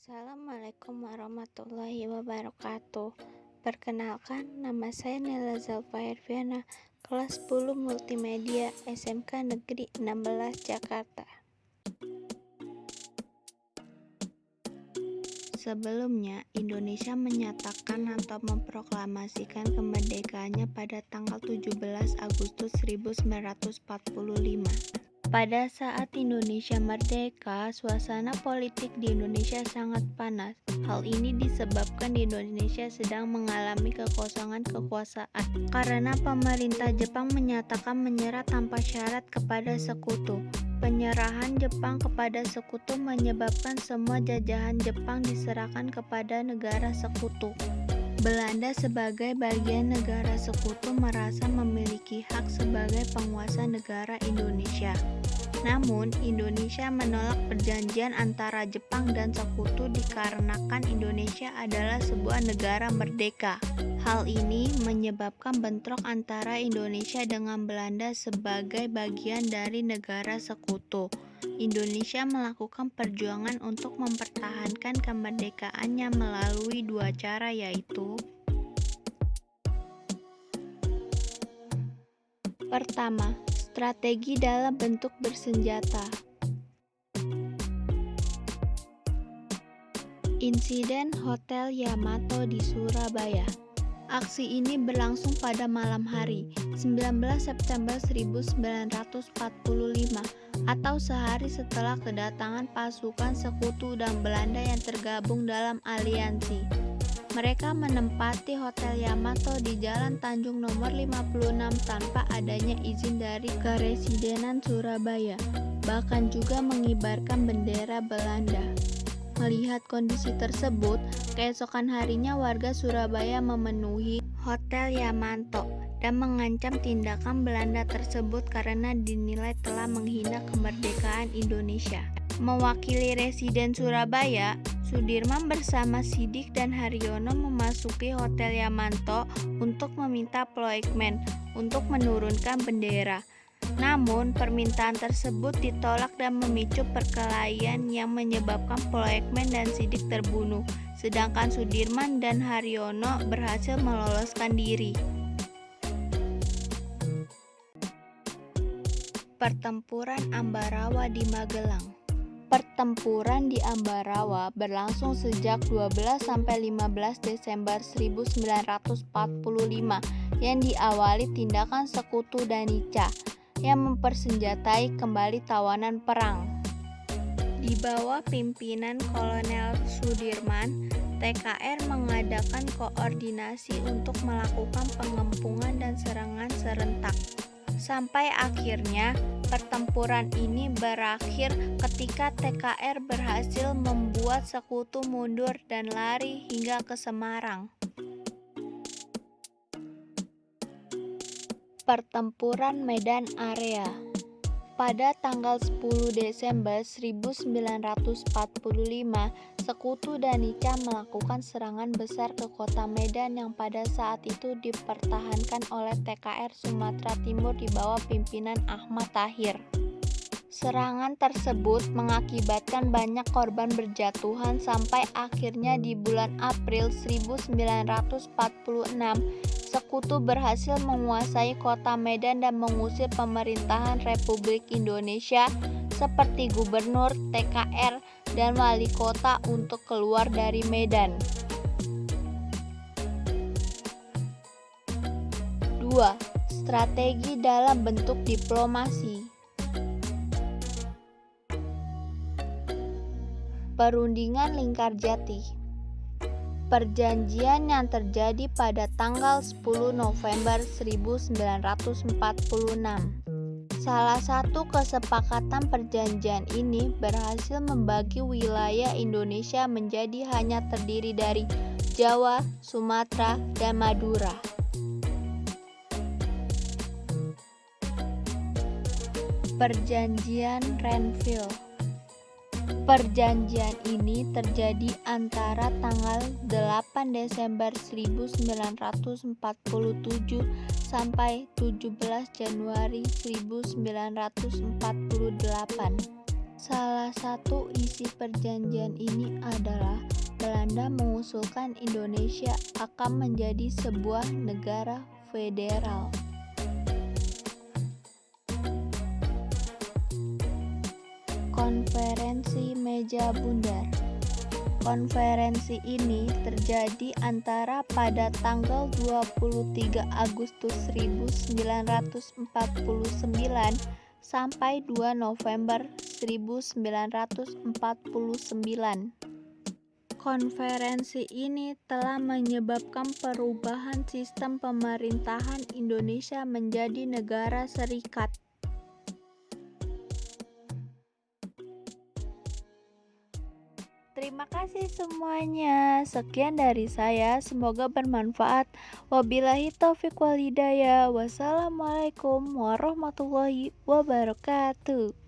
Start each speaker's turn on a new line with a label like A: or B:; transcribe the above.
A: Assalamualaikum warahmatullahi wabarakatuh. Perkenalkan, nama saya Nela Zalfa Herviana, kelas 10 Multimedia SMK Negeri 16 Jakarta. Sebelumnya, Indonesia menyatakan atau memproklamasikan kemerdekaannya pada tanggal 17 Agustus 1945. Pada saat Indonesia merdeka, suasana politik di Indonesia sangat panas. Hal ini disebabkan Indonesia sedang mengalami kekosongan kekuasaan karena pemerintah Jepang menyatakan menyerah tanpa syarat kepada sekutu. Penyerahan Jepang kepada sekutu menyebabkan semua jajahan Jepang diserahkan kepada negara sekutu. Belanda sebagai bagian negara sekutu merasa memiliki hak sebagai penguasa negara Indonesia. Namun, Indonesia menolak perjanjian antara Jepang dan sekutu dikarenakan Indonesia adalah sebuah negara merdeka. Hal ini menyebabkan bentrok antara Indonesia dengan Belanda sebagai bagian dari negara sekutu. Indonesia melakukan perjuangan untuk mempertahankan kemerdekaannya melalui dua cara, yaitu pertama, strategi dalam bentuk bersenjata. Insiden Hotel Yamato di Surabaya. Aksi ini berlangsung pada malam hari, 19 September 1945, atau sehari setelah kedatangan pasukan sekutu dan Belanda yang tergabung dalam aliansi. Mereka menempati Hotel Yamato di Jalan Tanjung nomor 56 tanpa adanya izin dari Karesidenan Surabaya, bahkan juga mengibarkan bendera Belanda. Melihat kondisi tersebut, keesokan harinya warga Surabaya memenuhi Hotel Yamato dan mengancam tindakan Belanda tersebut karena dinilai telah menghina kemerdekaan Indonesia. Mewakili Residen Surabaya, Sudirman bersama Sidik dan Haryono memasuki Hotel Yamato untuk meminta Ploegmen untuk menurunkan bendera. Namun, permintaan tersebut ditolak dan memicu perkelahian yang menyebabkan Ploegmen dan Sidik terbunuh, sedangkan Sudirman dan Haryono berhasil meloloskan diri. Pertempuran Ambarawa di Magelang. Pertempuran di Ambarawa berlangsung sejak 12–15 Desember 1945 yang diawali tindakan sekutu Danica yang mempersenjatai kembali tawanan perang. Di bawah pimpinan Kolonel Sudirman, TKR mengadakan koordinasi untuk melakukan pengepungan dan serangan serentak. Sampai akhirnya, pertempuran ini berakhir ketika TKR berhasil membuat sekutu mundur dan lari hingga ke Semarang. Pertempuran Medan Area. Pada tanggal 10 Desember 1945, sekutu Danica melakukan serangan besar ke kota Medan yang pada saat itu dipertahankan oleh TKR Sumatera Timur di bawah pimpinan Ahmad Tahir. Serangan tersebut mengakibatkan banyak korban berjatuhan sampai akhirnya di bulan April 1946, sekutu berhasil menguasai kota Medan dan mengusir pemerintahan Republik Indonesia seperti gubernur, TKR, dan wali kota untuk keluar dari Medan. 2. Strategi dalam bentuk diplomasi. Perundingan Lingkarjati. Perjanjian yang terjadi pada tanggal 10 November 1946. Salah satu kesepakatan perjanjian ini berhasil membagi wilayah Indonesia menjadi hanya terdiri dari Jawa, Sumatera, dan Madura. Perjanjian Renville. Perjanjian ini terjadi antara tanggal 8 Desember 1947 sampai 17 Januari 1948. Salah satu isi perjanjian ini adalah Belanda mengusulkan Indonesia akan menjadi sebuah negara federal. Konferensi Meja Bundar. Konferensi ini terjadi antara pada tanggal 23 Agustus 1949 sampai 2 November 1949. Konferensi ini telah menyebabkan perubahan sistem pemerintahan Indonesia menjadi negara serikat. Terima kasih semuanya. Sekian dari saya, semoga bermanfaat. Wabillahi taufiq wal hidayah. Wassalamualaikum warahmatullahi wabarakatuh.